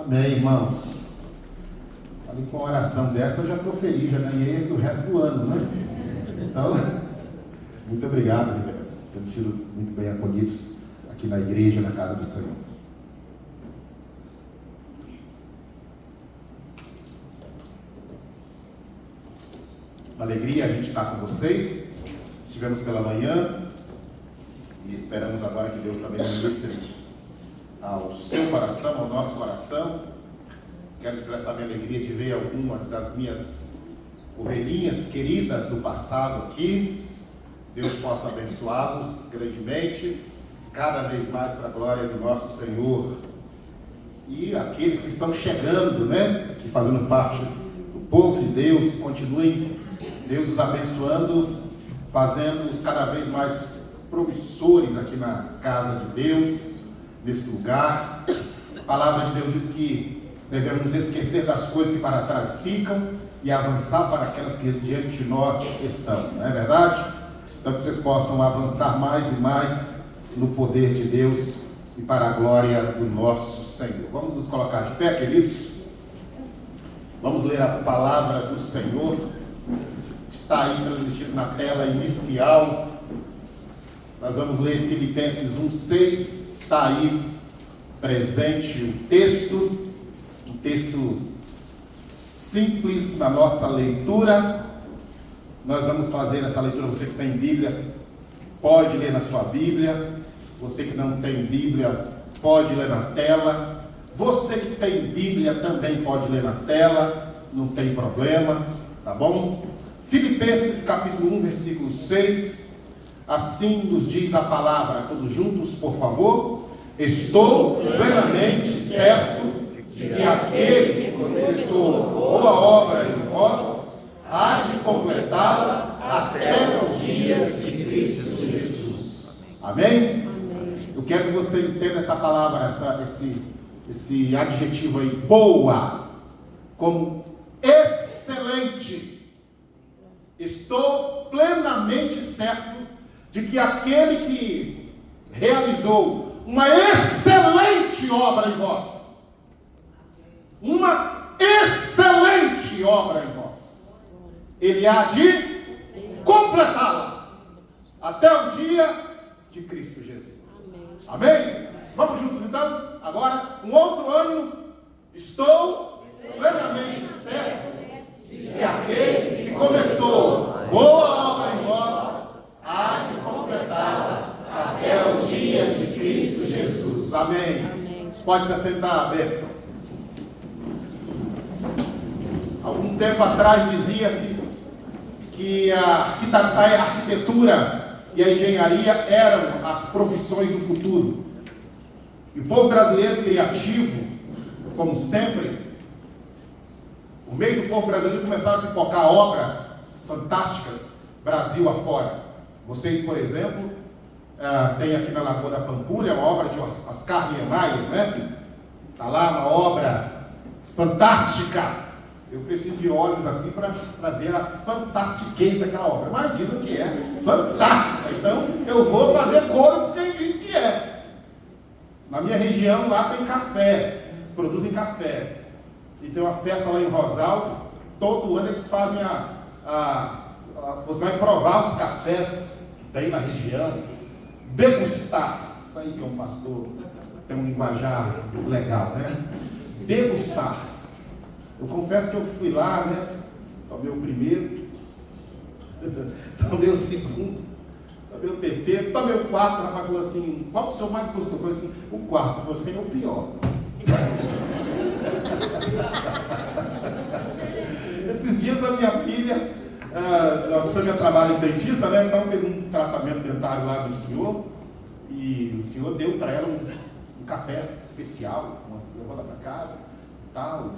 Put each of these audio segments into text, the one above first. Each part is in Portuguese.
Amém, irmãos. Ali com uma oração dessa eu já estou feliz, já ganhei o resto do ano, né? Então, muito obrigado, Ribeiro. Temos sido muito bem acolhidos aqui na igreja, na casa do Senhor. Uma alegria a gente estar com vocês. Estivemos pela manhã e esperamos agora que Deus também ministre ao seu coração, ao nosso coração. Quero expressar minha alegria de ver algumas das minhas ovelhinhas queridas do passado aqui. Deus possa abençoá-los grandemente, cada vez mais para a glória do nosso Senhor. E aqueles que estão chegando, né, aqui fazendo parte do povo de Deus, continuem Deus os abençoando, fazendo-os cada vez mais promissores aqui na casa de Deus, nesse lugar. A palavra de Deus diz que devemos nos esquecer das coisas que para trás ficam e avançar para aquelas que diante de nós estão, não é verdade? Então que vocês possam avançar mais e mais no poder de Deus e para a glória do nosso Senhor. Vamos nos colocar de pé, queridos? Vamos ler a palavra do Senhor. Está aí transmitido na tela inicial. Nós vamos ler Filipenses 1:6. Está aí presente o texto. Um texto simples na nossa leitura. Nós vamos fazer essa leitura. Você que tem Bíblia, pode ler na sua Bíblia. Você que não tem Bíblia, pode ler na tela. Você que tem Bíblia também pode ler na tela. Não tem problema, tá bom? Filipenses capítulo 1, versículo 6. Assim nos diz a palavra. Todos juntos, por favor. Estou plenamente certo de que aquele que começou boa obra em vós há de completá-la até o dia de Cristo Jesus. Amém? Eu quero que você entenda essa palavra, esse adjetivo aí, boa, como excelente. Estou plenamente certo de que aquele que realizou uma excelente obra em vós, uma excelente obra em vós, ele há de completá-la até o dia de Cristo Jesus. Amém? Vamos juntos então? Agora, um outro ano. Estou plenamente certo de que aquele que começou boa obra em vós há de completá-la até o dia de Cristo Jesus. Amém. Amém. Pode se assentar, bênção. Algum tempo atrás dizia-se que a arquitetura e a engenharia eram as profissões do futuro. E o povo brasileiro criativo, como sempre, o meio do povo brasileiro começaram a pipocar obras fantásticas Brasil afora. Vocês, por exemplo, tem aqui na Lagoa da Pampulha uma obra de Oscar Niemeyer, né? Está lá uma obra fantástica. Eu preciso de olhos assim para ver a fantastiquez daquela obra. Mas dizem que é fantástica. Então eu vou fazer coro com quem diz que é. Na minha região lá tem café. Eles produzem café. E tem uma festa lá em Rosal. Todo ano eles fazem você vai provar os cafés que tem na região. Degustar. Isso aí que é um pastor. Tem um linguajar legal, né? Degustar. Eu confesso que eu fui lá, né? Tomei o primeiro, tomei o segundo, tomei o terceiro, tomei o quarto. O rapaz falou assim: qual que o senhor mais gostou? Eu falei assim: o quarto. Você é o pior. Esses dias a minha filha, a Sânia trabalha em dentista, né? Então fez um tratamento dentário lá do senhor. E o senhor deu para ela um café especial, levou lá para casa e tal.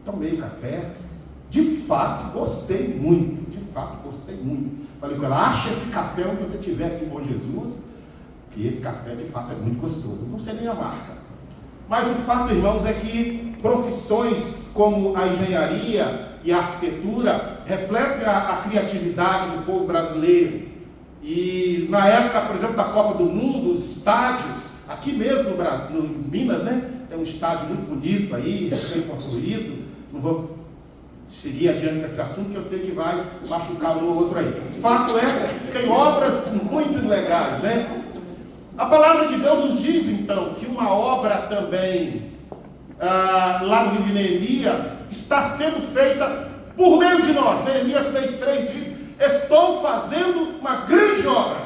Tomei o café, de fato gostei muito, Falei com ela: acha esse café onde você estiver aqui em Bom Jesus, que esse café de fato é muito gostoso. Não sei nem a marca. Mas o fato, irmãos, é que profissões como a engenharia e a arquitetura refletem a criatividade do povo brasileiro. E na época, por exemplo, da Copa do Mundo, os estádios, aqui mesmo no Brasil, em Minas, né? tem um estádio muito bonito aí, recém-construído. Não vou seguir adiante com esse assunto, que eu sei que vai machucar um ou outro aí. O fato é que tem obras muito legais, né? A palavra de Deus nos diz, então, que uma obra também, lá no livro de Neemias, está sendo feita por meio de nós. Neemias 6,3 diz: estou fazendo uma grande obra.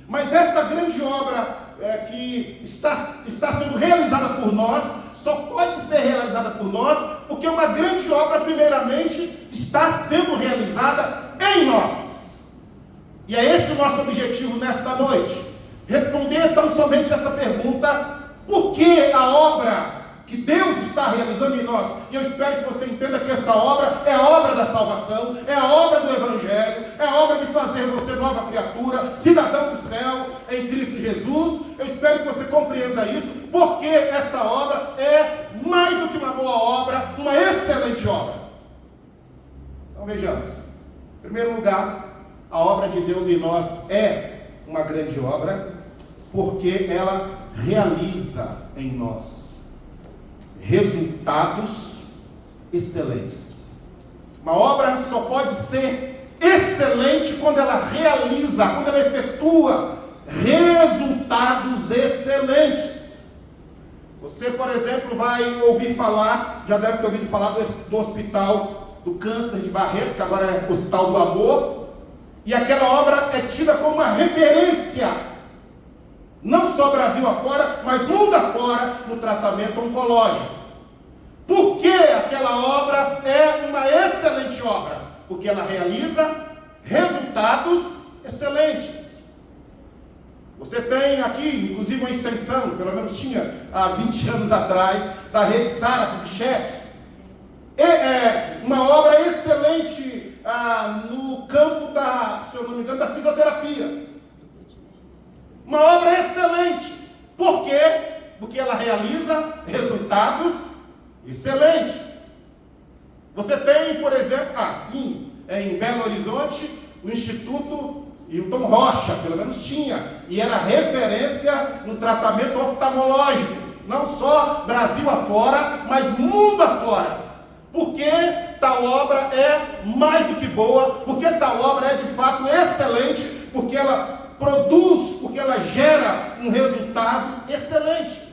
Mas esta grande obra que está sendo realizada por nós, só pode ser realizada por nós, porque uma grande obra, primeiramente, está sendo realizada em nós. E é esse o nosso objetivo nesta noite. Responder tão somente essa pergunta: por que a obra que Deus está realizando em nós? E eu espero que você entenda que esta obra é a obra da salvação, é a obra do Evangelho, é a obra de fazer você nova criatura, cidadão do céu, em Cristo Jesus. Eu espero que você compreenda isso, porque esta obra é mais do que uma boa obra, uma excelente obra. Então vejamos. Em primeiro lugar, a obra de Deus em nós é uma grande obra, porque ela realiza em nós resultados excelentes. Uma obra só pode ser excelente quando ela realiza, quando ela efetua resultados excelentes. Você, por exemplo, vai ouvir falar, já deve ter ouvido falar do Hospital do Câncer de Barreto, que agora é Hospital do Amor, e aquela obra é tida como uma referência, não só Brasil afora, mas mundo afora, no tratamento oncológico. Por que aquela obra é uma excelente obra? Porque ela realiza resultados excelentes. Você tem aqui, inclusive, uma extensão, pelo menos tinha há 20 anos atrás, da rede Sara Kubitschek. É uma obra excelente no campo se eu não me engano, da fisioterapia. Uma obra excelente. Por quê? Porque ela realiza resultados excelentes. Você tem, por exemplo, em Belo Horizonte, o Instituto Hilton Rocha, pelo menos tinha, e era referência no tratamento oftalmológico, não só Brasil afora, mas mundo afora. Porque tal obra é mais do que boa, porque tal obra é de fato excelente, porque ela produz, porque ela gera um resultado excelente.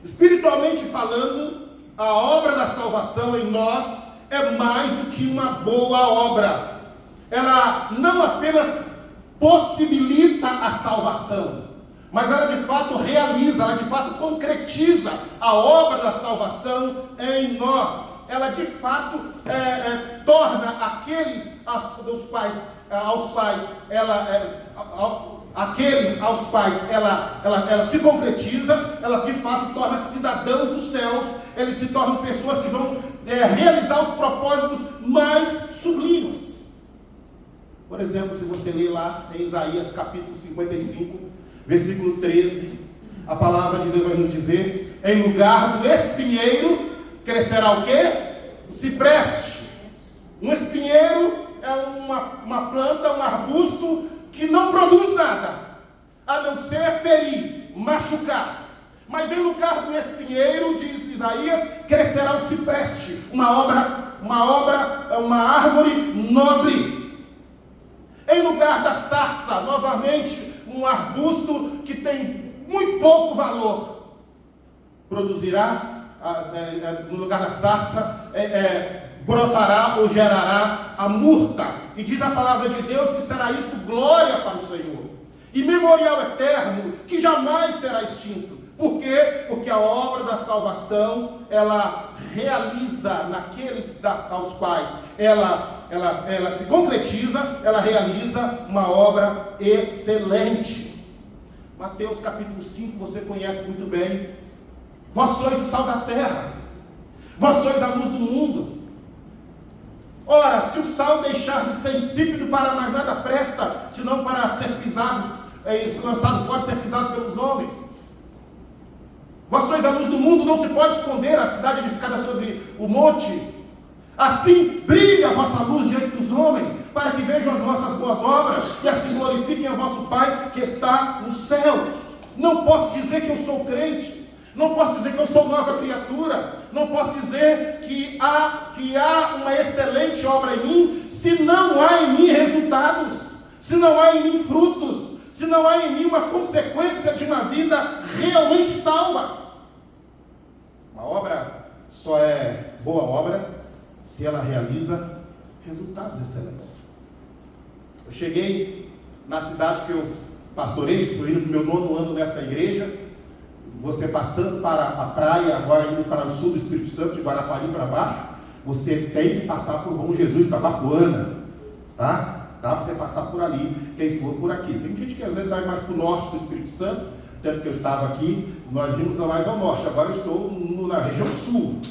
Espiritualmente falando, a obra da salvação em nós é mais do que uma boa obra. Ela não apenas possibilita a salvação, mas ela de fato realiza, ela de fato concretiza a obra da salvação em nós. Ela de fato torna aqueles aos quais ela se concretiza, ela de fato torna cidadãos dos céus, eles se tornam pessoas que vão realizar os propósitos mais sublimes. Por exemplo, se você ler lá em Isaías capítulo 55, versículo 13, a palavra de Deus vai nos dizer: em lugar do espinheiro crescerá o quê? O cipreste. Um espinheiro é uma planta, um arbusto que não produz nada, a não ser ferir, machucar. Mas em lugar do espinheiro, diz Isaías, crescerá o cipreste, uma árvore nobre. Em lugar da sarça, novamente, um arbusto que tem muito pouco valor, produzirá, no lugar da sarça, brotará ou gerará a murta. E diz a palavra de Deus que será isto glória para o Senhor, e memorial eterno que jamais será extinto. Por quê? Porque a obra da salvação, ela realiza naqueles aos quais ela se concretiza, ela realiza uma obra excelente. Mateus capítulo 5, você conhece muito bem. Vós sois o sal da terra, vós sois a luz do mundo. Ora, se o sal deixar de ser insípido, para mais nada presta, senão para ser pisado, lançado fora e ser pisado pelos homens. Vós sois a luz do mundo, não se pode esconder a cidade edificada sobre o monte. Assim brilha a vossa luz diante dos homens, para que vejam as vossas boas obras e assim glorifiquem a vosso Pai que está nos céus. Não posso dizer que eu sou crente, Não posso dizer que eu sou nova criatura. Não posso dizer que há uma excelente obra em mim, se não há em mim resultados, se não há em mim frutos, se não há em mim uma consequência de uma vida realmente salva. Uma obra só é boa obra se ela realiza resultados excelentes. Eu cheguei na cidade que eu pastorei, estou indo para o meu 9º ano nesta igreja. Você passando para a praia, agora indo para o sul do Espírito Santo, de Guarapari para baixo, você tem que passar por Bom Jesus, Itabapoana, tá? Dá para você passar por ali, quem for por aqui. Tem gente que às vezes vai mais para o norte do Espírito Santo, tempo que eu estava aqui, nós vimos mais ao norte, agora eu estou na região sul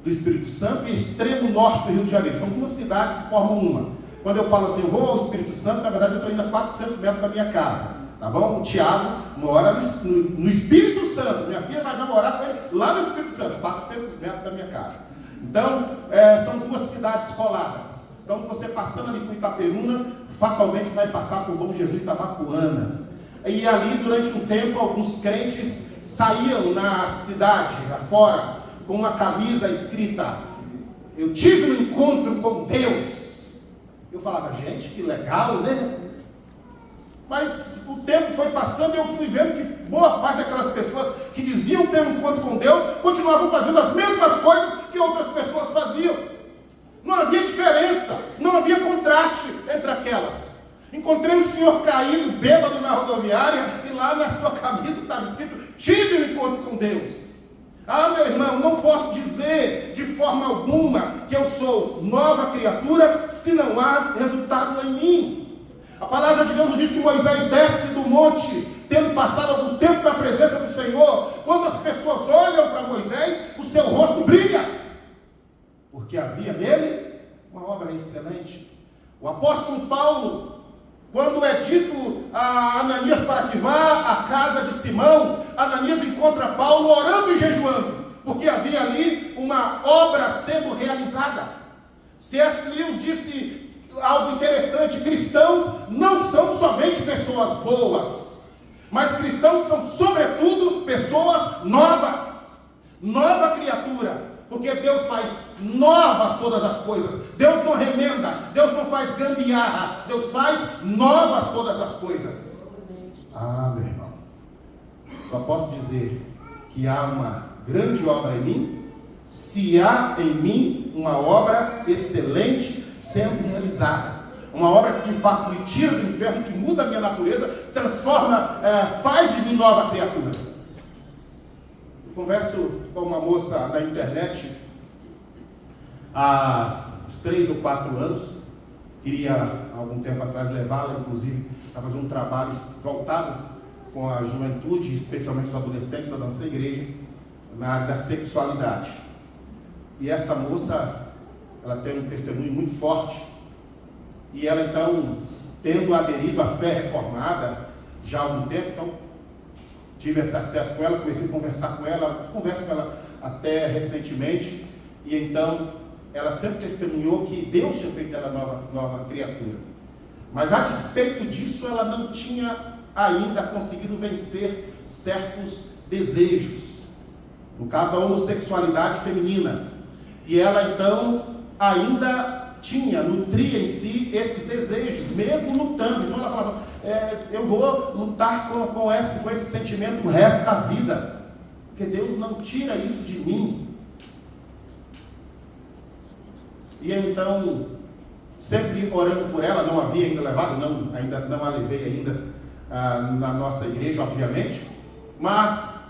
do Espírito Santo e extremo norte do Rio de Janeiro. São 2 cidades que formam uma. Quando eu falo assim, eu vou ao Espírito Santo, na verdade eu estou indo a 400 metros da minha casa. Tá bom? O Tiago mora no Espírito Santo. Minha filha vai namorar com ele lá no Espírito Santo, 400 metros da minha casa. Então, são 2 cidades coladas. Então, você passando ali por Itaperuna, fatalmente vai passar por Bom Jesus, Itabapoana. E ali, durante um tempo, alguns crentes saíam na cidade, afora, com uma camisa escrita: eu tive um encontro com Deus. Eu falava, gente, que legal, né? Mas o tempo foi passando e eu fui vendo que boa parte daquelas pessoas que diziam ter um encontro com Deus continuavam fazendo as mesmas coisas que outras pessoas faziam. Não havia diferença, não havia contraste entre aquelas. Encontrei um senhor caído, bêbado na rodoviária, e lá na sua camisa estava escrito: tive um encontro com Deus. Ah, meu irmão, não posso dizer de forma alguma que eu sou nova criatura se não há resultado em mim. A palavra de Deus diz que Moisés desce do monte, tendo passado algum tempo na presença do Senhor. Quando as pessoas olham para Moisés, o seu rosto brilha, porque havia nele uma obra excelente. O apóstolo Paulo, quando é dito a Ananias para que vá à casa de Simão, Ananias encontra Paulo orando e jejuando, porque havia ali uma obra sendo realizada. C.S. Lewis disse algo interessante: cristãos não são somente pessoas boas, mas cristãos são sobretudo pessoas novas, nova criatura, porque Deus faz novas todas as coisas. Deus não remenda, Deus não faz gambiarra, Deus faz novas todas as coisas. Ah, meu irmão, só posso dizer que há uma grande obra em mim se há em mim uma obra excelente sendo realizada, uma obra que de fato me tira do inferno, que muda a minha natureza, transforma, faz de mim nova criatura. Eu converso com uma moça na internet há uns 3 ou 4 anos, queria há algum tempo atrás levá-la, inclusive, a fazer um trabalho voltado com a juventude, especialmente os adolescentes da nossa igreja, na área da sexualidade. E essa moça, ela tem um testemunho muito forte, e ela então, tendo aderido à fé reformada já há algum tempo, então tive esse acesso com ela, comecei a conversar com ela, converso com ela até recentemente, e então ela sempre testemunhou que Deus tinha feito dela nova criatura, mas a despeito disso ela não tinha ainda conseguido vencer certos desejos, no caso da homossexualidade feminina, e ela então ainda nutria em si esses desejos, mesmo lutando. Então ela falava, eu vou lutar com esse sentimento o resto da vida, porque Deus não tira isso de mim. E eu então, sempre orando por ela, não havia ainda levado, ainda não a levei ainda na nossa igreja, obviamente, mas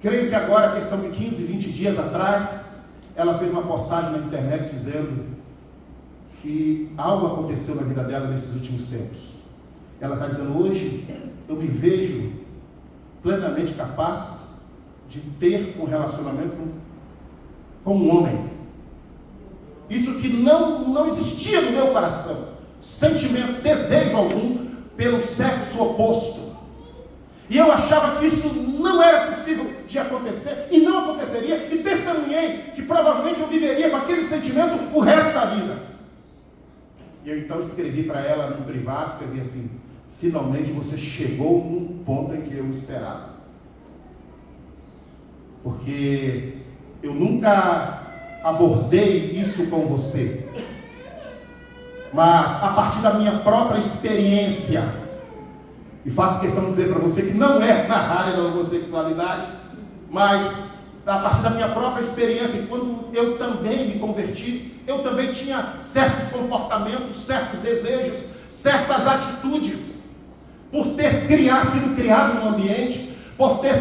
creio que agora, questão de 15, 20 dias atrás, ela fez uma postagem na internet dizendo que algo aconteceu na vida dela nesses últimos tempos. Ela está dizendo, hoje eu me vejo plenamente capaz de ter um relacionamento com um homem. Isso que não existia no meu coração, sentimento, desejo algum pelo sexo oposto. E eu achava que isso não era possível de acontecer, e não aconteceria, e testemunhei que provavelmente eu viveria com aquele sentimento o resto da vida. E eu então escrevi para ela no privado, escrevi assim, finalmente você chegou num ponto em que eu esperava. Porque eu nunca abordei isso com você, mas a partir da minha própria experiência, e faço questão de dizer para você que não é na área da homossexualidade, mas a partir da minha própria experiência, quando eu também me converti, eu também tinha certos comportamentos, certos desejos, certas atitudes, por ter sido criado num ambiente, por ter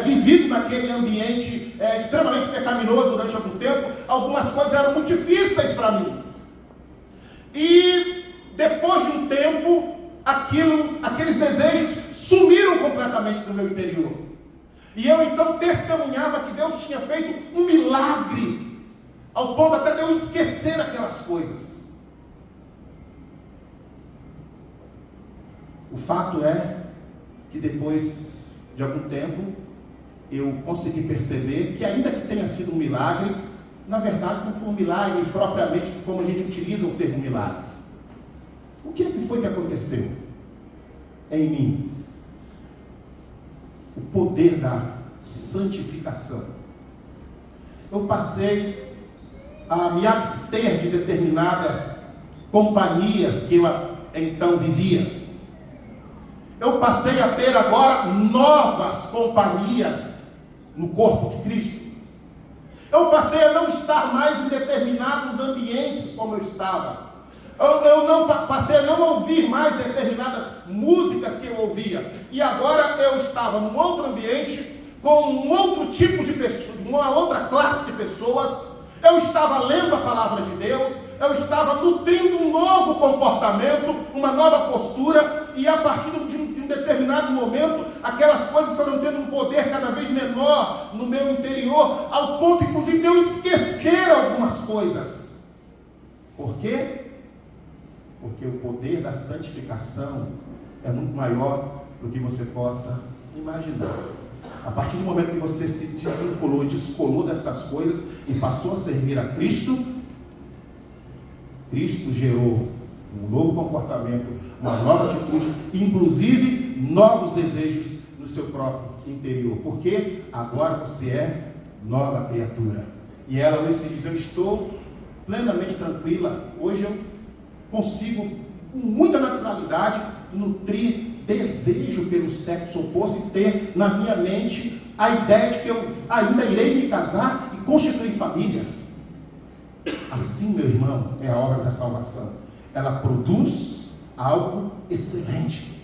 vivido naquele ambiente extremamente pecaminoso durante algum tempo. Algumas coisas eram muito difíceis para mim. E depois de um tempo, aqueles desejos sumiram completamente do meu interior. E eu então testemunhava que Deus tinha feito um milagre, ao ponto até de eu esquecer aquelas coisas. O fato é que depois de algum tempo, eu consegui perceber que, ainda que tenha sido um milagre, na verdade não foi um milagre propriamente como a gente utiliza o termo milagre. O que foi que aconteceu em mim? O poder da santificação. Eu passei a me abster de determinadas companhias que eu então vivia. Eu passei a ter agora novas companhias no corpo de Cristo. Eu passei a não estar mais em determinados ambientes como eu estava. Passei a não ouvir mais determinadas músicas que eu ouvia. E agora eu estava num outro ambiente, com um outro tipo de pessoa, uma outra classe de pessoas. Eu estava lendo a palavra de Deus, eu estava nutrindo um novo comportamento, uma nova postura, e a partir de um determinado momento, aquelas coisas foram tendo um poder cada vez menor no meu interior, ao ponto, inclusive, de eu esquecer algumas coisas. Por quê? Porque o poder da santificação é muito maior do que você possa imaginar. A partir do momento que você se desvinculou, descolou destas coisas e passou a servir a Cristo, Cristo gerou um novo comportamento, uma nova atitude, inclusive novos desejos no seu próprio interior. Porque agora você é nova criatura. E ela se diz: eu estou plenamente tranquila. Hoje eu consigo, com muita naturalidade, nutrir desejo pelo sexo oposto e ter na minha mente a ideia de que eu ainda irei me casar e constituir famílias. Assim, meu irmão, é a obra da salvação. Ela produz algo excelente.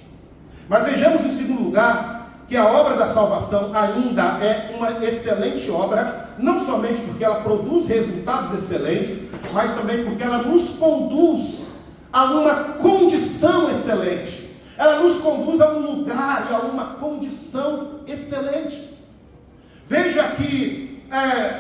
Mas vejamos, em segundo lugar, que a obra da salvação ainda é uma excelente obra, não somente porque ela produz resultados excelentes, mas também porque ela nos conduz a uma condição excelente. Ela nos conduz a um lugar e a uma condição excelente. Veja que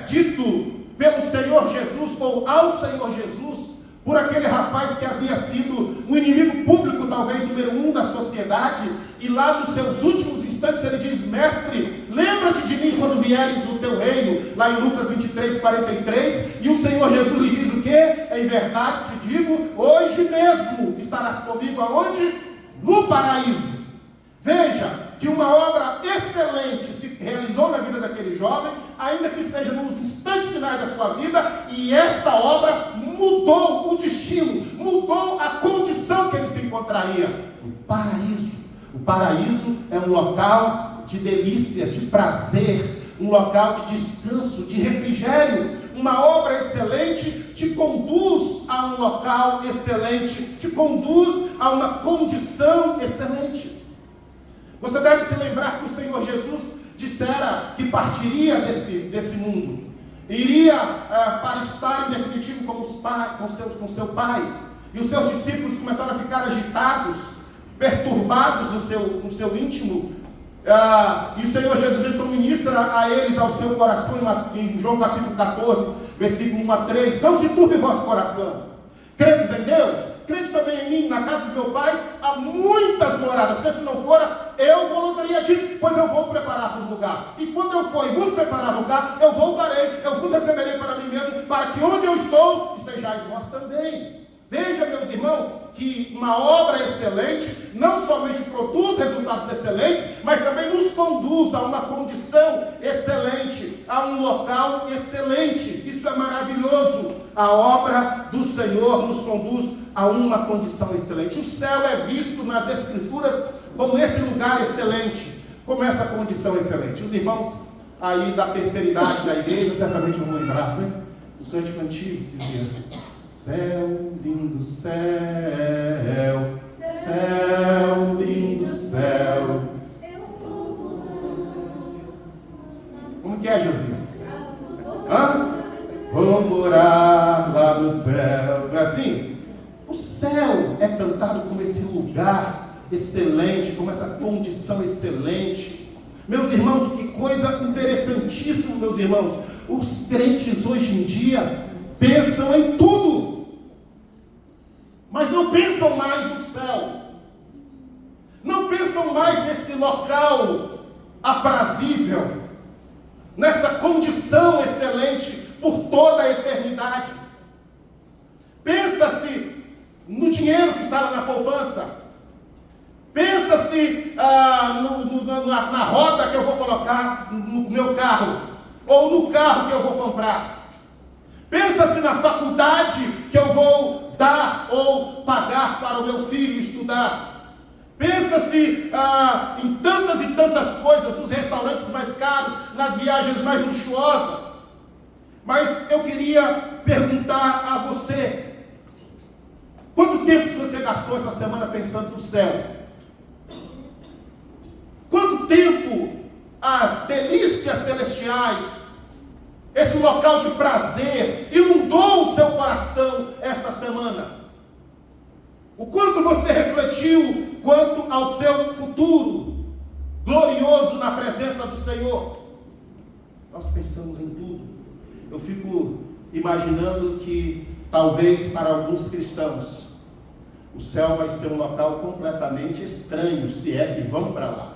dito pelo Senhor Jesus, ou ao Senhor Jesus, por aquele rapaz que havia sido o inimigo público, talvez número 1 da sociedade, e lá nos seus últimos instantes ele diz: mestre, lembra-te de mim quando vieres o teu reino, lá em Lucas 23:43, e o Senhor Jesus lhe diz o quê? Em verdade te digo, hoje mesmo estarás comigo aonde? No paraíso. Veja que uma obra excelente se realizou na vida daquele jovem, ainda que seja nos instantes finais da sua vida, e esta obra mudou o destino, mudou a condição que ele se encontraria: no paraíso. O paraíso é um local de delícias, de prazer, um local de descanso, de refrigério. Uma obra excelente te conduz a um local excelente, te conduz a uma condição excelente. Você deve se lembrar que o Senhor Jesus dissera que partiria desse mundo, iria para estar em definitivo com seu Pai, e os seus discípulos começaram a ficar agitados, perturbados no seu íntimo, e o Senhor Jesus então ministra a eles ao seu coração em João capítulo 14, versículo 1 a 3: não se turbe o vosso coração, credes em Deus, crede também em mim. Na casa do meu Pai há muitas moradas, se assim não fora, eu vou teria dito, pois eu vou preparar-vos lugar, e quando eu for e vos preparar lugar, eu voltarei, eu vos receberei para mim mesmo, para que onde eu estou, estejais vós também. Veja, meus irmãos, que uma obra excelente não somente produz resultados excelentes, mas também nos conduz a uma condição excelente, a um local excelente. Isso é maravilhoso. A obra do Senhor nos conduz a uma condição excelente. O céu é visto nas Escrituras como esse lugar excelente, como essa condição excelente. Os irmãos aí da terceira idade da igreja certamente vão lembrar, né? O cântico antigo dizia: céu, lindo céu, céu, lindo céu. Como que é, Josias? Vou morar lá no céu. Não é assim? O céu é cantado como esse lugar excelente, como essa condição excelente. Meus irmãos, que coisa interessantíssima, meus irmãos. Os crentes hoje em dia pensam em tudo, mas não pensam mais no céu, não pensam mais nesse local aprazível, nessa condição excelente por toda a eternidade. Pensa-se no dinheiro que estava na poupança, pensa-se na roda que eu vou colocar no meu carro, ou no carro que eu vou comprar. Pensa-se na faculdade que eu vou dar ou pagar para o meu filho estudar. Pensa-se em tantas e tantas coisas, nos restaurantes mais caros, nas viagens mais luxuosas. Mas eu queria perguntar a você: quanto tempo você gastou essa semana pensando no céu? Quanto tempo as delícias celestiais, esse local de prazer, inundou o seu coração esta semana? O quanto você refletiu quanto ao seu futuro glorioso na presença do Senhor? Nós pensamos em tudo. Eu fico imaginando que talvez para alguns cristãos o céu vai ser um local completamente estranho, se é que vão para lá,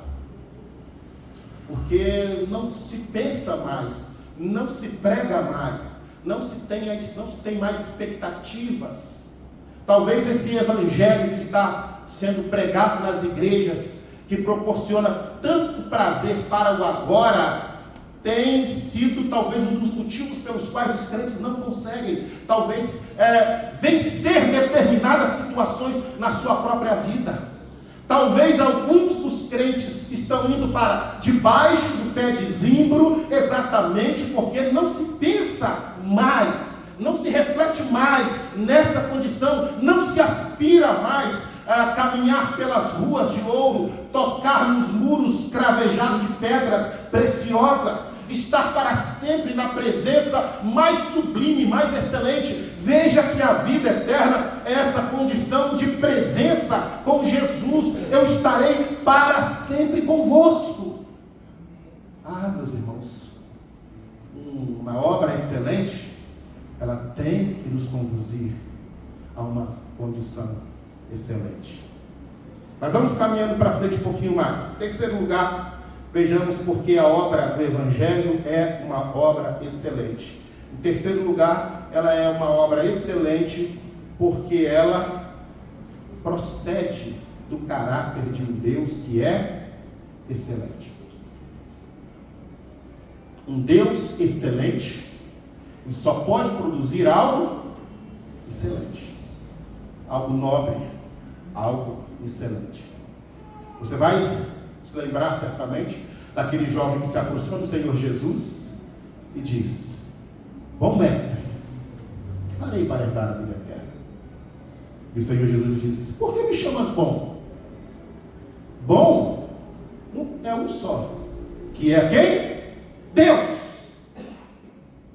porque não se pensa mais, não se prega mais, não se tem mais expectativas. Talvez esse evangelho que está sendo pregado nas igrejas, que proporciona tanto prazer para o agora, tem sido talvez um dos motivos pelos quais os crentes não conseguem, talvez, vencer determinadas situações na sua própria vida. Talvez alguns dos crentes estão indo para debaixo do pé de zimbro, exatamente porque não se pensa mais, não se reflete mais nessa condição, não se aspira mais a caminhar pelas ruas de ouro, tocar nos muros cravejados de pedras preciosas, estar para sempre na presença mais sublime, mais excelente. Veja que a vida eterna é essa condição de presença com Jesus. Eu estarei para sempre convosco. Meus irmãos, uma obra excelente, ela tem que nos conduzir a uma condição excelente. Mas vamos caminhando para frente um pouquinho mais. Em terceiro lugar, vejamos porque a obra do Evangelho é uma obra excelente. Em terceiro lugar, ela é uma obra excelente porque ela procede do caráter de um Deus que é excelente. Um Deus excelente só pode produzir algo excelente, algo nobre, algo excelente. Você vai se lembrar certamente daquele jovem que se aproxima do Senhor Jesus e diz: bom mestre, que farei para herdar a vida eterna? E o Senhor Jesus diz: por que me chamas bom? Bom é um só, que é quem? Deus.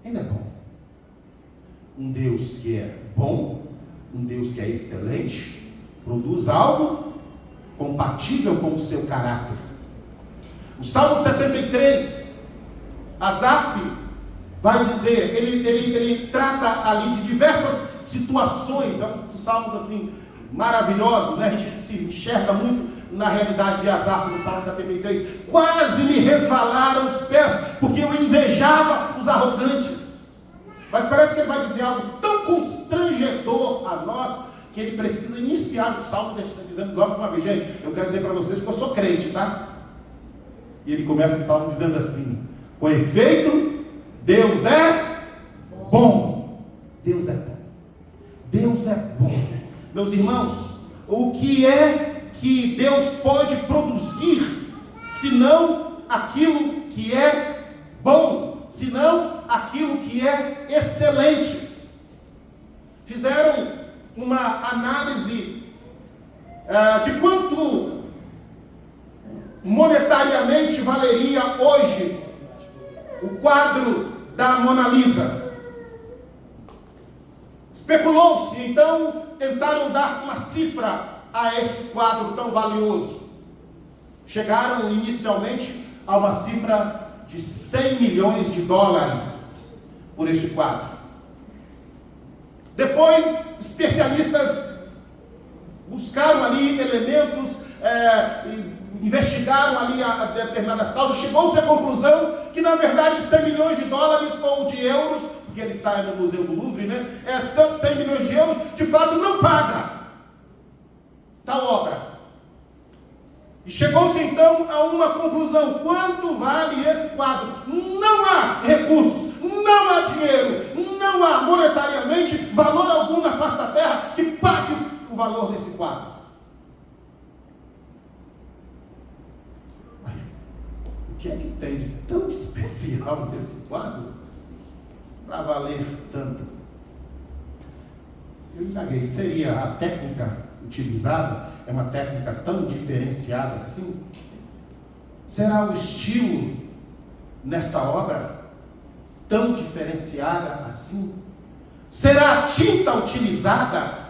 Ele é bom. Um Deus que é bom, um Deus que é excelente, produz algo compatível com o seu caráter. O Salmo 73, Asaf vai dizer, ele trata ali de diversas situações, é um dos salmos assim maravilhosos, né? A gente se enxerga muito na realidade de Asaf no Salmo 73. Quase me resvalaram os pés, porque eu invejava os arrogantes. Mas parece que ele vai dizer algo tão constrangedor a nós, que ele precisa iniciar o salmo dizendo logo uma vez: gente, eu quero dizer para vocês que eu sou crente, tá? E ele começa o salmo dizendo assim: com efeito, Deus é bom. Deus é bom. Deus é bom. Meus irmãos, o que é que Deus pode produzir, senão aquilo que é bom, senão aquilo que é excelente? Fizeram uma análise de quanto monetariamente valeria hoje o quadro da Mona Lisa. Especulou-se, então tentaram dar uma cifra a esse quadro tão valioso. Chegaram inicialmente a uma cifra de 100 milhões de dólares por este quadro. Depois, especialistas buscaram ali elementos, investigaram ali a determinadas causas. Chegou-se à conclusão que, na verdade, 100 milhões de dólares ou de euros, porque ele está no Museu do Louvre, né? 100 milhões de euros, de fato, não paga tal obra. E chegou-se então a uma conclusão: quanto vale esse quadro? Não há recursos, não há dinheiro, não há monetariamente valor algum na face da terra que pague o valor desse quadro. O que é que tem de tão especial nesse quadro para valer tanto? Eu indaguei: seria a técnica utilizada é uma técnica tão diferenciada assim? Será o estilo nesta obra tão diferenciada assim? Será a tinta utilizada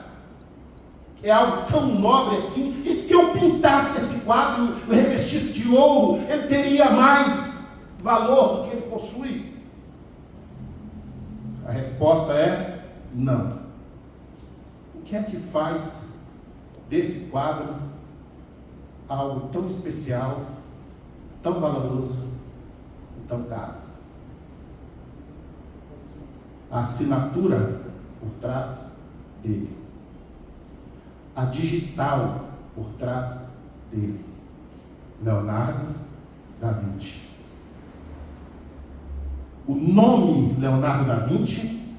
é algo tão nobre assim? E se eu pintasse esse quadro, eu revestisse de ouro, ele teria mais valor do que ele possui? A resposta é não. O que é que faz desse quadro algo tão especial, tão valoroso e tão caro? A assinatura por trás dele, a digital por trás dele: Leonardo da Vinci. O nome Leonardo da Vinci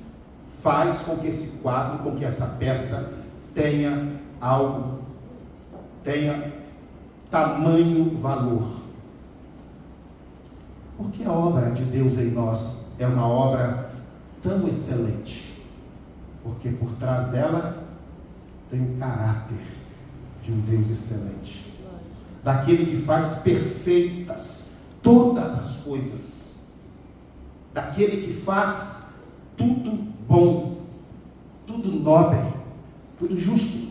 faz com que esse quadro, com que essa peça tenha tamanho valor. Porque a obra de Deus em nós é uma obra tão excelente, porque por trás dela tem o caráter de um Deus excelente, daquele que faz perfeitas todas as coisas, daquele que faz tudo bom, tudo nobre, tudo justo.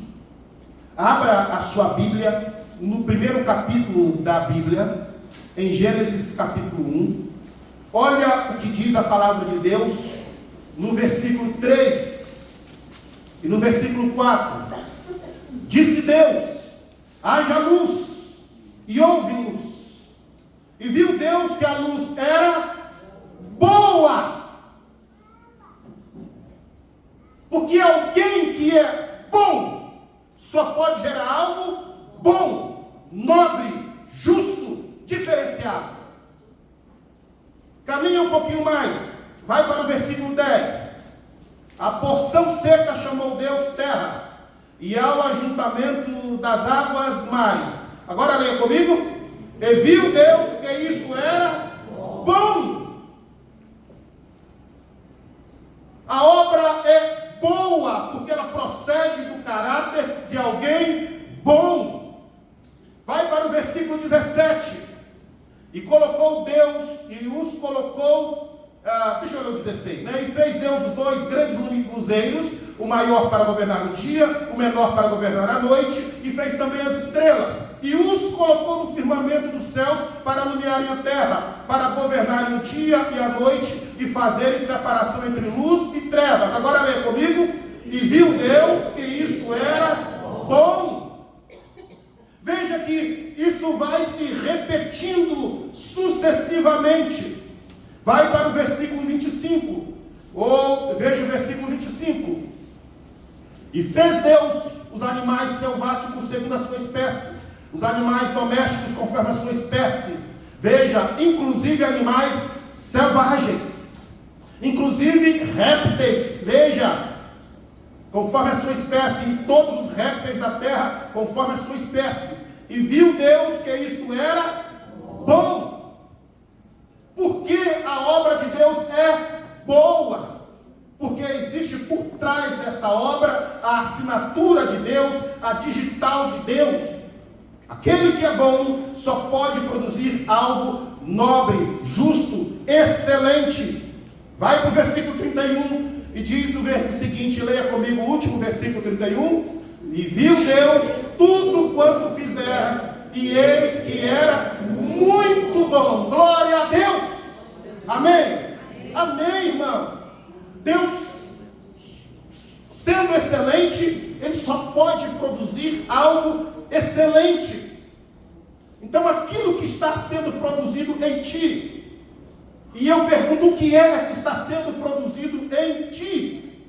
Abra a sua Bíblia no primeiro capítulo da Bíblia, em Gênesis capítulo 1. Olha o que diz a palavra de Deus no versículo 3 e no versículo 4. Disse Deus: haja luz, e houve luz. E viu Deus que a luz era boa. Porque alguém que é bom só pode gerar algo bom, nobre, justo, diferenciado. Caminha um pouquinho mais, vai para o versículo 10. A porção seca chamou Deus terra, e ao ajuntamento das águas mares. Agora leia comigo. E viu Deus que isto era bom. A obra é boa, porque ela procede do caráter de alguém bom. Vai para o versículo 17. E colocou Deus, e os colocou, deixa eu ler o 16, né? E fez Deus os dois grandes luzeiros, o maior para governar o dia, o menor para governar a noite, e fez também as estrelas. E os colocou no firmamento dos céus para iluminarem a terra, para governarem o dia e a noite, e fazerem separação entre luz e trevas. Agora leia comigo. E viu Deus que isto era bom. Veja que isso vai se repetindo sucessivamente. Vai para o versículo 25. Ou veja o versículo 25. E fez Deus os animais selváticos segundo a sua espécie, os animais domésticos conforme a sua espécie. Veja, inclusive animais selvagens, inclusive répteis, veja, conforme a sua espécie, e todos os répteis da terra, conforme a sua espécie. E viu Deus que isto era bom. Porque a obra de Deus é boa. Porque existe por trás desta obra a assinatura de Deus, a digital de Deus. Aquele que é bom só pode produzir algo nobre, justo, excelente. Vai para o versículo 31 e diz o seguinte, leia comigo o último versículo 31. E viu Deus tudo quanto fizera, e eis que era muito bom. Glória a Deus. Amém? Amém, irmão. Deus, sendo excelente, Ele só pode produzir algo excelente. Então aquilo que está sendo produzido em ti, e eu pergunto, o que é que está sendo produzido em ti?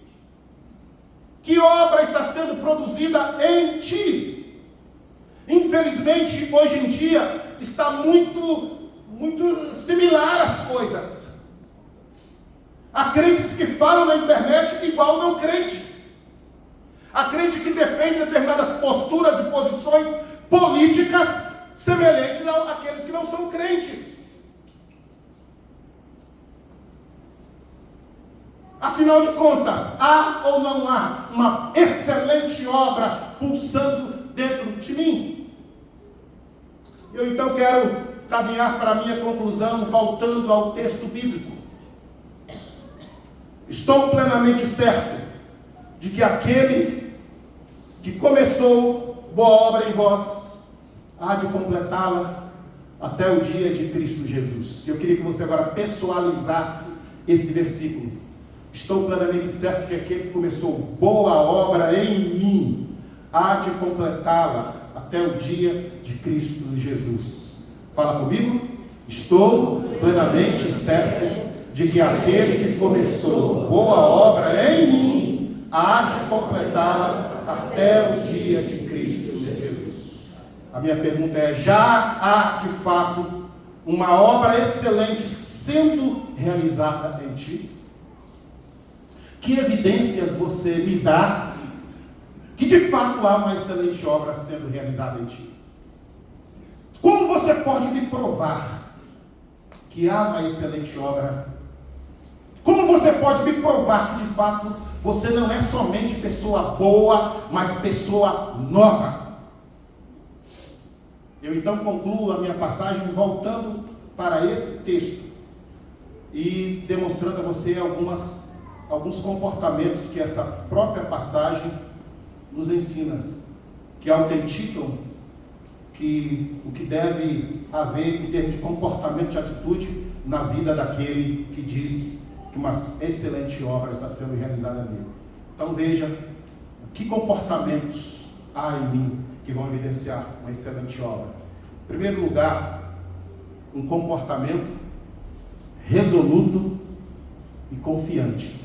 Que obra está sendo produzida em ti? Infelizmente, hoje em dia, está muito similar as coisas. Há crentes que falam na internet igual não crente. Há crente que defende determinadas posturas e posições políticas semelhantes àqueles que não são crentes. Afinal de contas, há ou não há uma excelente obra pulsando dentro de mim? Eu então quero caminhar para a minha conclusão, voltando ao texto bíblico. Estou plenamente certo de que aquele que começou boa obra em vós, há de completá-la até o dia de Cristo Jesus. Eu queria que você agora pessoalizasse esse versículo. Estou plenamente certo que aquele que começou boa obra em mim, há de completá-la até o dia de Cristo Jesus. Fala comigo. Estou plenamente certo de que aquele que começou boa obra em mim, há de completá-la até o dia de Cristo Jesus. A minha pergunta é, já há de fato uma obra excelente sendo realizada em ti? Que evidências você me dá que de fato há uma excelente obra sendo realizada em ti? Como você pode me provar que há uma excelente obra? Como você pode me provar que de fato você não é somente pessoa boa, mas pessoa nova? Eu então concluo a minha passagem voltando para esse texto e demonstrando a você alguns comportamentos que essa própria passagem nos ensina, que autenticam que o que deve haver em termos de comportamento, de atitude na vida daquele que diz que uma excelente obra está sendo realizada nele. Então veja, que comportamentos há em mim que vão evidenciar uma excelente obra. Em primeiro lugar, um comportamento resoluto e confiante.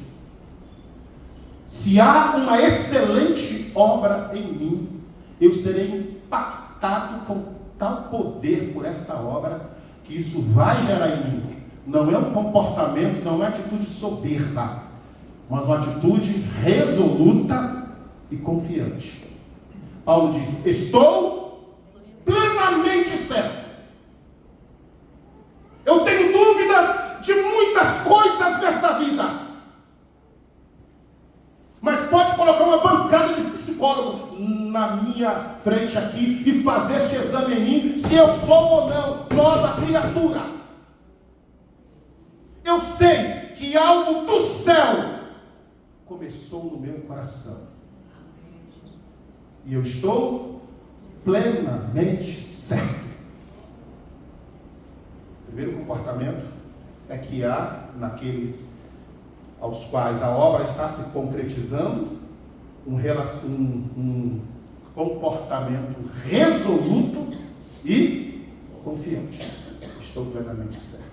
Se há uma excelente obra em mim, eu serei impactado com tal poder por esta obra, que isso vai gerar em mim. Não é um comportamento, não é atitude soberba, mas uma atitude resoluta e confiante. Paulo diz, estou plenamente certo. Eu tenho dúvidas de muitas coisas nesta vida. Mas pode colocar uma bancada de psicólogo na minha frente aqui e fazer este exame em mim, se eu sou ou não nova criatura. Eu sei que algo do céu começou no meu coração. E eu estou plenamente certo. O primeiro comportamento é que há naqueles aos quais a obra está se concretizando, um comportamento resoluto e confiante. Estou plenamente certo.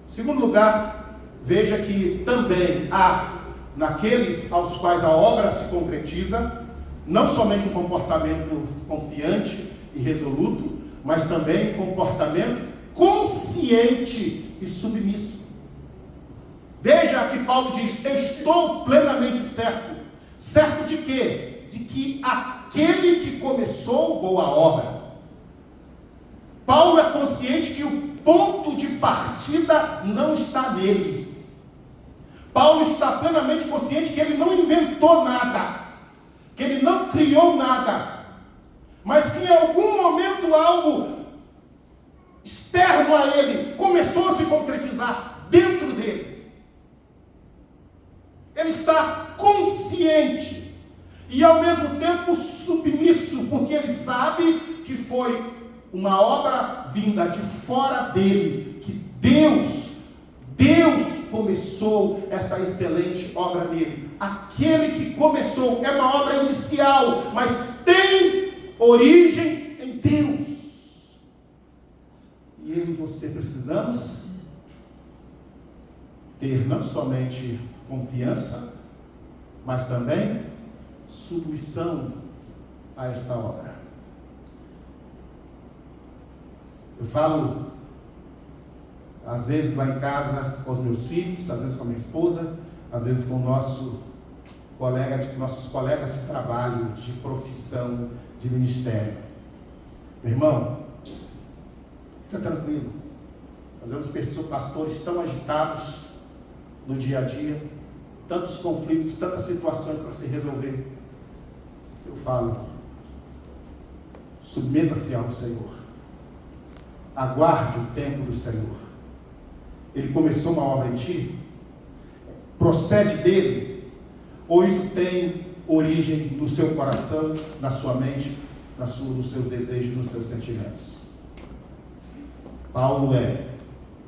Segundo lugar, veja que também há naqueles aos quais a obra se concretiza, não somente um comportamento confiante e resoluto, mas também um comportamento consciente e submisso. Veja que Paulo diz: eu estou plenamente certo. Certo de quê? De que aquele que começou boa obra. Paulo é consciente que o ponto de partida não está nele. Paulo está plenamente consciente que ele não inventou nada, que ele não criou nada, mas que em algum momento algo externo a ele começou a se concretizar dentro dele. Ele está consciente e ao mesmo tempo submisso, porque ele sabe que foi uma obra vinda de fora dele, que Deus começou esta excelente obra nele. Aquele que começou é uma obra inicial, mas tem origem em Deus. E eu e você precisamos ter não somente confiança, mas também submissão a esta obra. Eu falo, às vezes lá em casa com os meus filhos, às vezes com a minha esposa, às vezes com nossos colegas de trabalho, de profissão, de ministério. Meu irmão, fica tranquilo. Às vezes pastores tão agitados no dia a dia, tantos conflitos, tantas situações para se resolver. Eu falo, submeta-se ao Senhor. Aguarde o tempo do Senhor. Ele começou uma obra em ti? Procede dele? Ou isso tem origem no seu coração, na sua mente, nos seus desejos, nos seus sentimentos? Paulo é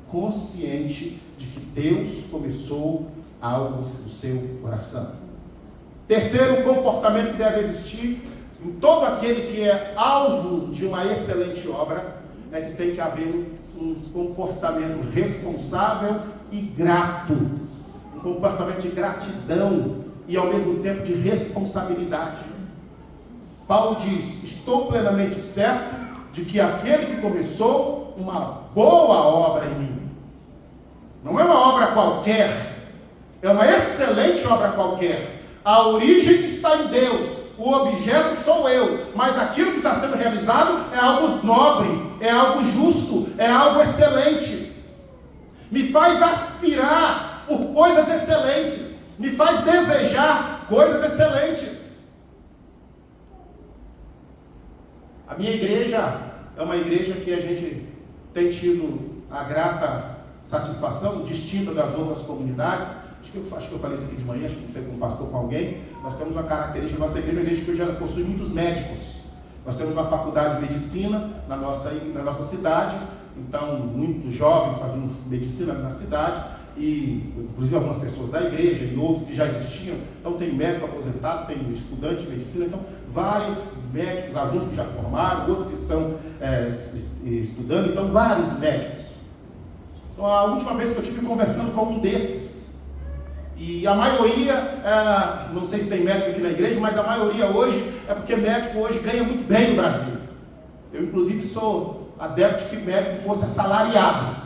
consciente de que Deus começou algo no seu coração. Terceiro comportamento que deve existir em todo aquele que é alvo de uma excelente obra é que tem que haver um comportamento responsável e grato, um comportamento de gratidão e ao mesmo tempo de responsabilidade. Paulo diz: estou plenamente certo de que aquele que começou uma boa obra em mim, não é uma obra qualquer, é uma excelente obra qualquer. A origem está em Deus, o objeto sou eu, mas aquilo que está sendo realizado é algo nobre, é algo justo, é algo excelente. Me faz aspirar por coisas excelentes, me faz desejar coisas excelentes. A minha igreja é uma igreja que a gente tem tido a grata satisfação, distinta das outras comunidades. Acho que eu falei isso aqui de manhã, acho que não sei com um pastor, com alguém. Nós temos uma característica, nossa igreja é uma igreja que já possui muitos médicos. Nós temos uma faculdade de medicina na nossa cidade, então muitos jovens fazendo medicina na cidade, e inclusive algumas pessoas da igreja e outros que já existiam. Então tem médico aposentado, tem estudante de medicina, então vários médicos, alguns que já formaram, outros que estão estudando, então vários médicos. Então a última vez que eu estive conversando com um desses, e a maioria, não sei se tem médico aqui na igreja, mas a maioria hoje é porque médico hoje ganha muito bem no Brasil. Eu inclusive sou adepto de que médico fosse assalariado,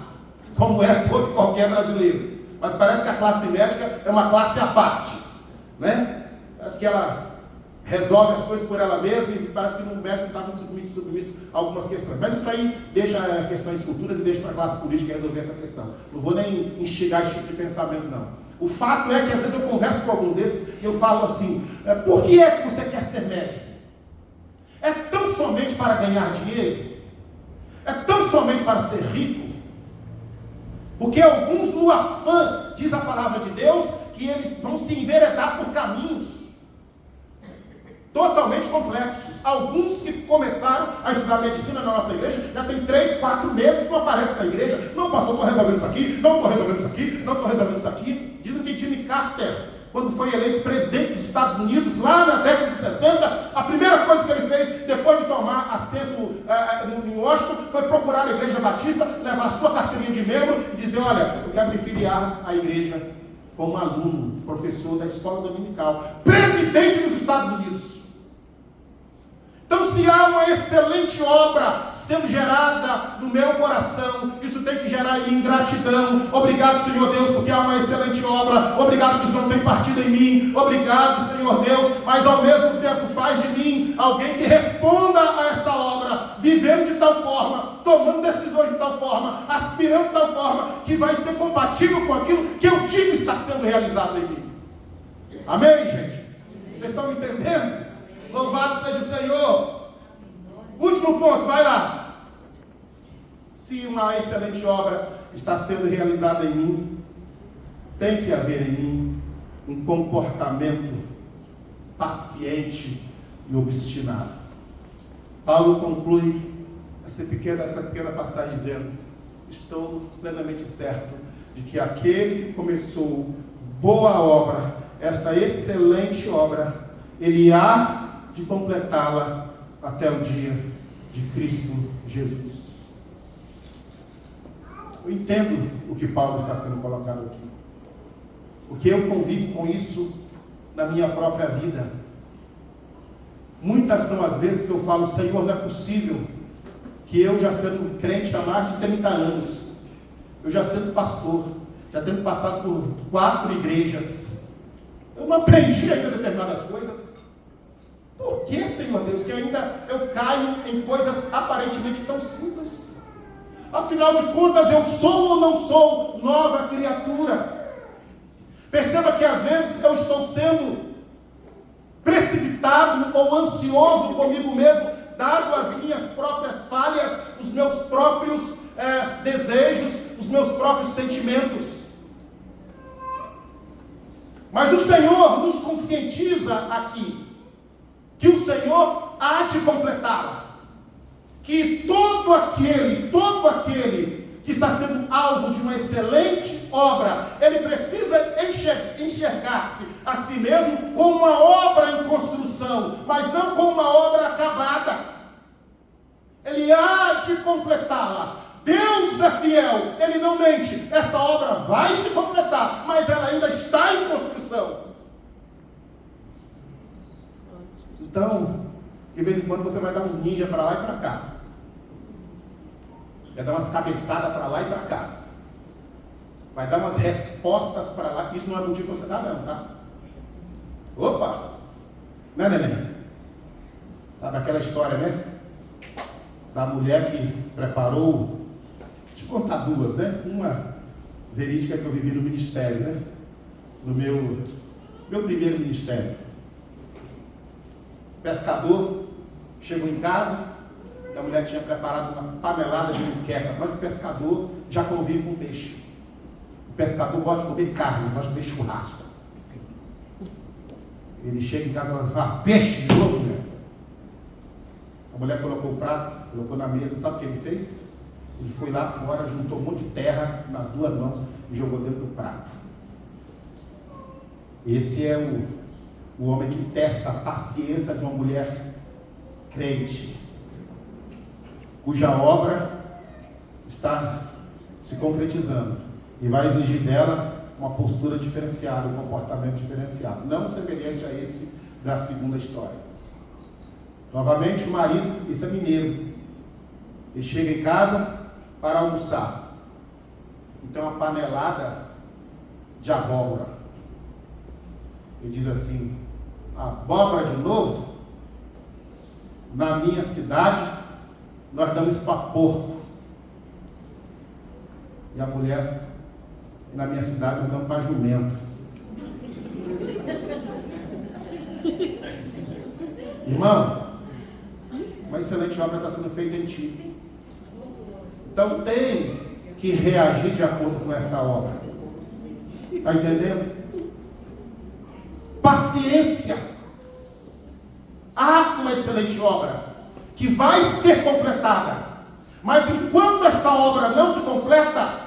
como é todo qualquer brasileiro. Mas parece que a classe médica é uma classe à parte, né? Parece que ela resolve as coisas por ela mesma e parece que o médico está muito submisso a algumas questões. Mas isso aí deixa questões futuras e deixa para a classe política resolver essa questão. Não vou nem instigar esse tipo de pensamento, não. O fato é que às vezes eu converso com alguns desses e eu falo assim: por que é que você quer ser médico? É tão somente para ganhar dinheiro? É tão somente para ser rico? Porque alguns, no afã, diz a palavra de Deus, que eles vão se enveredar por caminhos totalmente complexos. Alguns que começaram a estudar medicina na nossa igreja, já tem 3, 4 meses que não aparece na igreja. Não, pastor, estou resolvendo isso aqui, não estou resolvendo isso aqui, não estou resolvendo isso aqui. Dizem que Jimmy Carter, quando foi eleito presidente dos Estados Unidos, lá na década de 60, a primeira coisa que ele fez, depois de tomar assento em Washington, foi procurar a igreja batista, levar a sua carteirinha de membro e dizer: olha, eu quero me filiar à igreja como aluno, professor da escola dominical, presidente dos Estados Unidos. Então, se há uma excelente obra sendo gerada no meu coração, isso tem que gerar em gratidão. Obrigado, Senhor Deus, porque há uma excelente obra. Obrigado que isso não tem partido em mim. Obrigado, Senhor Deus, mas ao mesmo tempo faz de mim alguém que responda a esta obra, vivendo de tal forma, tomando decisões de tal forma, aspirando de tal forma, que vai ser compatível com aquilo que eu digo está sendo realizado em mim. Amém, gente? Vocês estão me entendendo? Louvado seja o Senhor. Último ponto, vai lá. Se uma excelente obra está sendo realizada em mim, tem que haver em mim um comportamento paciente e obstinado. Paulo conclui essa pequena passagem dizendo: estou plenamente certo de que aquele que começou boa obra, esta excelente obra, ele há de completá-la até o dia de Cristo Jesus. Eu entendo o que Paulo está sendo colocado aqui, porque eu convivo com isso na minha própria vida. Muitas são as vezes que eu falo: Senhor, não é possível que eu, já sendo crente há mais de 30 anos, eu já sendo pastor, já tendo passado por 4 igrejas, eu não aprendi ainda determinadas coisas. Por que, Senhor Deus, que ainda eu caio em coisas aparentemente tão simples? Afinal de contas, eu sou ou não sou nova criatura? Perceba que às vezes eu estou sendo precipitado ou ansioso comigo mesmo, dado as minhas próprias falhas, os meus próprios desejos, os meus próprios sentimentos. Mas o Senhor nos conscientiza aqui que o Senhor há de completá-la, que todo aquele que está sendo alvo de uma excelente obra, ele precisa enxergar-se a si mesmo como uma obra em construção, mas não como uma obra acabada. Ele há de completá-la. Deus é fiel, Ele não mente. Esta obra vai se completar, mas ela ainda está em construção. Então, de vez em quando você vai dar uns ninja para lá e para cá. Vai dar umas cabeçadas para lá e para cá. Vai dar umas respostas para lá. Isso não é motivo para você dar não, tá? Opa! Né, neném? Sabe aquela história, né? Da mulher que preparou... Deixa eu contar duas, né? Uma verídica que eu vivi no ministério, né? No meu primeiro ministério. Pescador chegou em casa, a mulher tinha preparado uma panelada de muqueca, mas o pescador já convive com peixe. O pescador gosta de comer carne, gosta de comer churrasco. Ele chega em casa e fala: peixe de novo, mulher. A mulher colocou o prato, colocou na mesa, sabe o que ele fez? Ele foi lá fora, juntou um monte de terra nas 2 mãos e jogou dentro do prato. Esse é o homem que testa a paciência de uma mulher crente, cuja obra está se concretizando e vai exigir dela uma postura diferenciada, um comportamento diferenciado, não semelhante a esse da segunda história. Novamente, o marido, isso é mineiro, ele chega em casa para almoçar, então uma panelada de abóbora. Ele diz assim: abóbora de novo? Na minha cidade nós damos para porco. E a mulher: na minha cidade nós damos para jumento. Irmão, uma excelente obra está sendo feita em ti. Então tem que reagir de acordo com esta obra. Está entendendo? Paciência. Há uma excelente obra que vai ser completada, mas enquanto esta obra não se completa,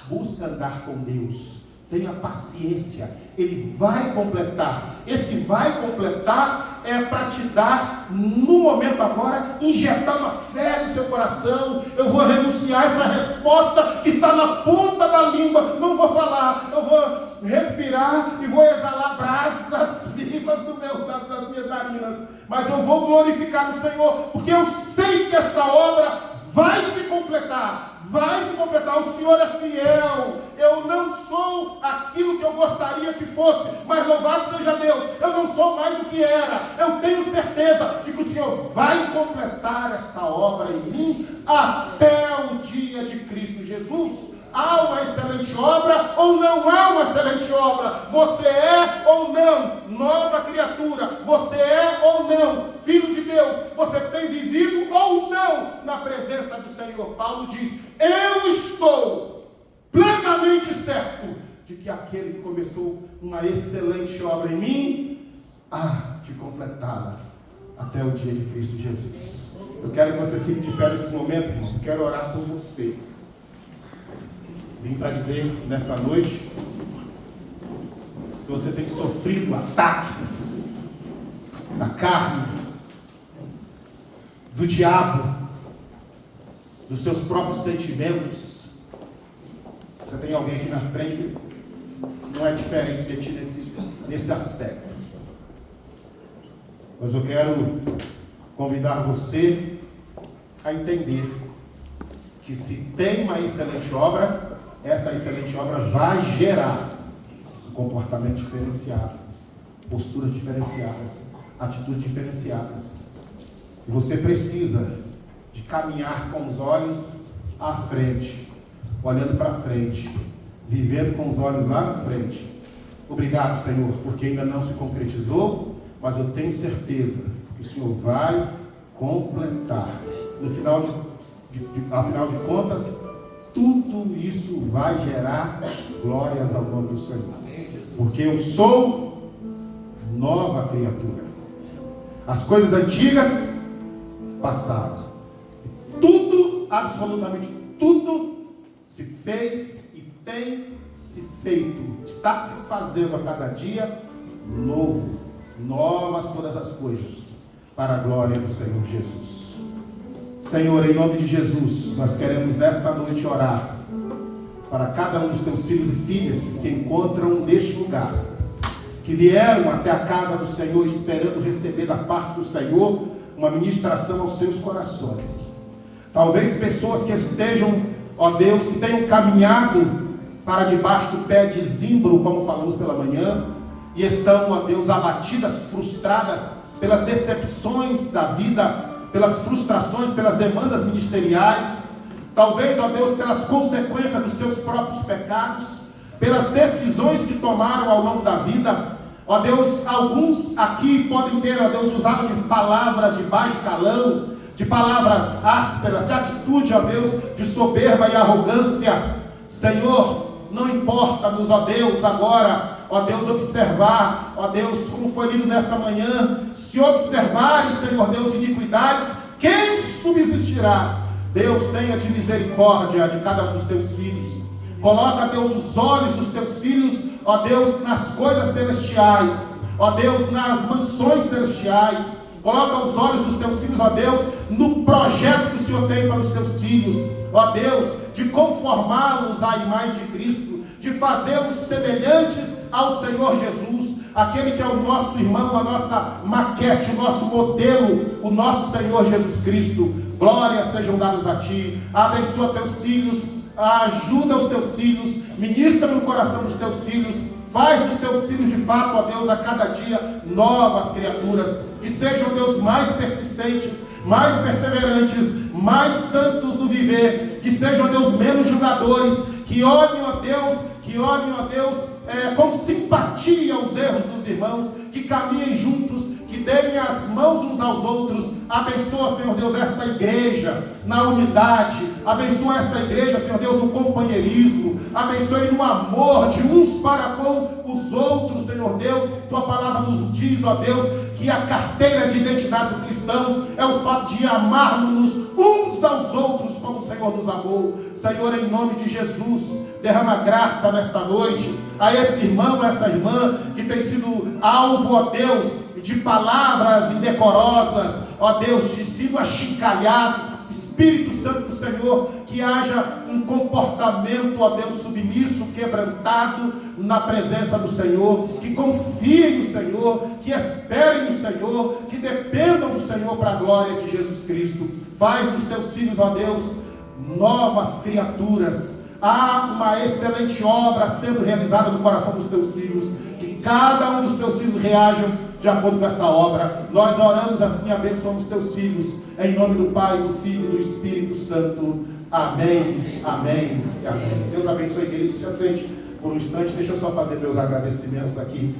busca andar com Deus. Tenha paciência, Ele vai completar. Esse vai completar é para te dar, no momento agora, injetar uma fé no seu coração. Eu vou renunciar a essa resposta que está na ponta da língua. Não vou falar, eu vou respirar e vou exalar brasas vivas das minhas narinas, mas eu vou glorificar o Senhor, porque eu sei que esta obra vai se completar. O Senhor é fiel. Eu não sou aquilo que eu gostaria que fosse, mas louvado seja Deus, eu não sou mais o que era. Eu tenho certeza de que o Senhor vai completar esta obra em mim até o dia de Cristo Jesus. Há uma excelente obra ou não há uma excelente obra? Você é ou não nova criatura? Você é ou não filho de Deus? Você tem vivido ou não na presença do Senhor? Paulo diz: eu estou plenamente certo de que aquele que começou uma excelente obra em mim há de completá-la até o dia de Cristo Jesus. Eu quero que você fique de pé nesse momento, irmão. Eu quero orar por você. Vim para dizer nesta noite, se você tem sofrido ataques da carne, do diabo, dos seus próprios sentimentos, você tem alguém aqui na frente que não é diferente de ti nesse aspecto. Mas eu quero convidar você a entender que se tem uma excelente obra, essa excelente obra vai gerar um comportamento diferenciado, posturas diferenciadas, atitudes diferenciadas. E você precisa de caminhar com os olhos à frente, olhando para frente, vivendo com os olhos lá na frente. Obrigado, Senhor, porque ainda não se concretizou, mas eu tenho certeza que o Senhor vai completar. No final afinal de contas, tudo isso vai gerar glórias ao nome do Senhor, porque eu sou nova criatura. As coisas antigas passaram, tudo, absolutamente tudo, se fez e tem se feito, está se fazendo a cada dia novo, novas todas as coisas, para a glória do Senhor Jesus. Senhor, em nome de Jesus, nós queremos nesta noite orar para cada um dos teus filhos e filhas que se encontram neste lugar, que vieram até a casa do Senhor esperando receber da parte do Senhor uma ministração aos seus corações. Talvez pessoas que estejam, ó Deus, que tenham caminhado para debaixo do pé de zimbro, como falamos pela manhã, e estão, ó Deus, abatidas, frustradas pelas decepções da vida, pelas frustrações, pelas demandas ministeriais, talvez, ó Deus, pelas consequências dos seus próprios pecados, pelas decisões que tomaram ao longo da vida. Ó Deus, alguns aqui podem ter, ó Deus, usado de palavras de baixo calão, de palavras ásperas, de atitude, ó Deus, de soberba e arrogância. Senhor, não importa-nos, ó Deus, agora, ó Deus, observar, ó Deus, como foi lido nesta manhã, se observarem, Senhor Deus, iniquidades, quem subsistirá? Deus, tenha de misericórdia de cada um dos teus filhos. Coloca, Deus, os olhos dos teus filhos, ó Deus, nas coisas celestiais, ó Deus, nas mansões celestiais. Coloca os olhos dos teus filhos, ó Deus, no projeto que o Senhor tem para os seus filhos, ó Deus, de conformá-los à imagem de Cristo, de fazê-los semelhantes ao Senhor Jesus, aquele que é o nosso irmão, a nossa maquete, o nosso modelo, o nosso Senhor Jesus Cristo. Glórias sejam dadas a Ti. Abençoa teus filhos, ajuda os teus filhos, ministra no coração dos teus filhos, faz dos teus filhos de fato, ó Deus, a cada dia novas criaturas, que sejam, Deus, mais persistentes, mais perseverantes, mais santos no viver, que sejam, Deus, menos julgadores, que olhem, ó Deus, com simpatia os erros dos irmãos, que caminhem juntos, que deem as mãos uns aos outros. Abençoa, Senhor Deus, esta igreja na unidade, abençoa esta igreja, Senhor Deus, no companheirismo, abençoe no amor de uns para com os outros, Senhor Deus. Tua palavra nos diz, ó Deus, que a carteira de identidade do cristão é o fato de amarmos uns aos outros como o Senhor nos amou. Senhor, em nome de Jesus, derrama graça nesta noite a esse irmão, a essa irmã que tem sido alvo, ó Deus, de palavras indecorosas, ó Deus, de sido achincalhados Espírito Santo do Senhor, que haja um comportamento, ó Deus, submisso, quebrantado na presença do Senhor, que confiem no Senhor, que esperem no Senhor, que dependam do Senhor para a glória de Jesus Cristo. Faz dos teus filhos, ó Deus, novas criaturas. Há uma excelente obra sendo realizada no coração dos teus filhos, que cada um dos teus filhos reajam de acordo com esta obra. Nós oramos assim, abençoamos teus filhos, em nome do Pai, do Filho e do Espírito Santo. Amém, amém e amém. Deus abençoe, queridos. Se assente por um instante. Deixa eu só fazer meus agradecimentos aqui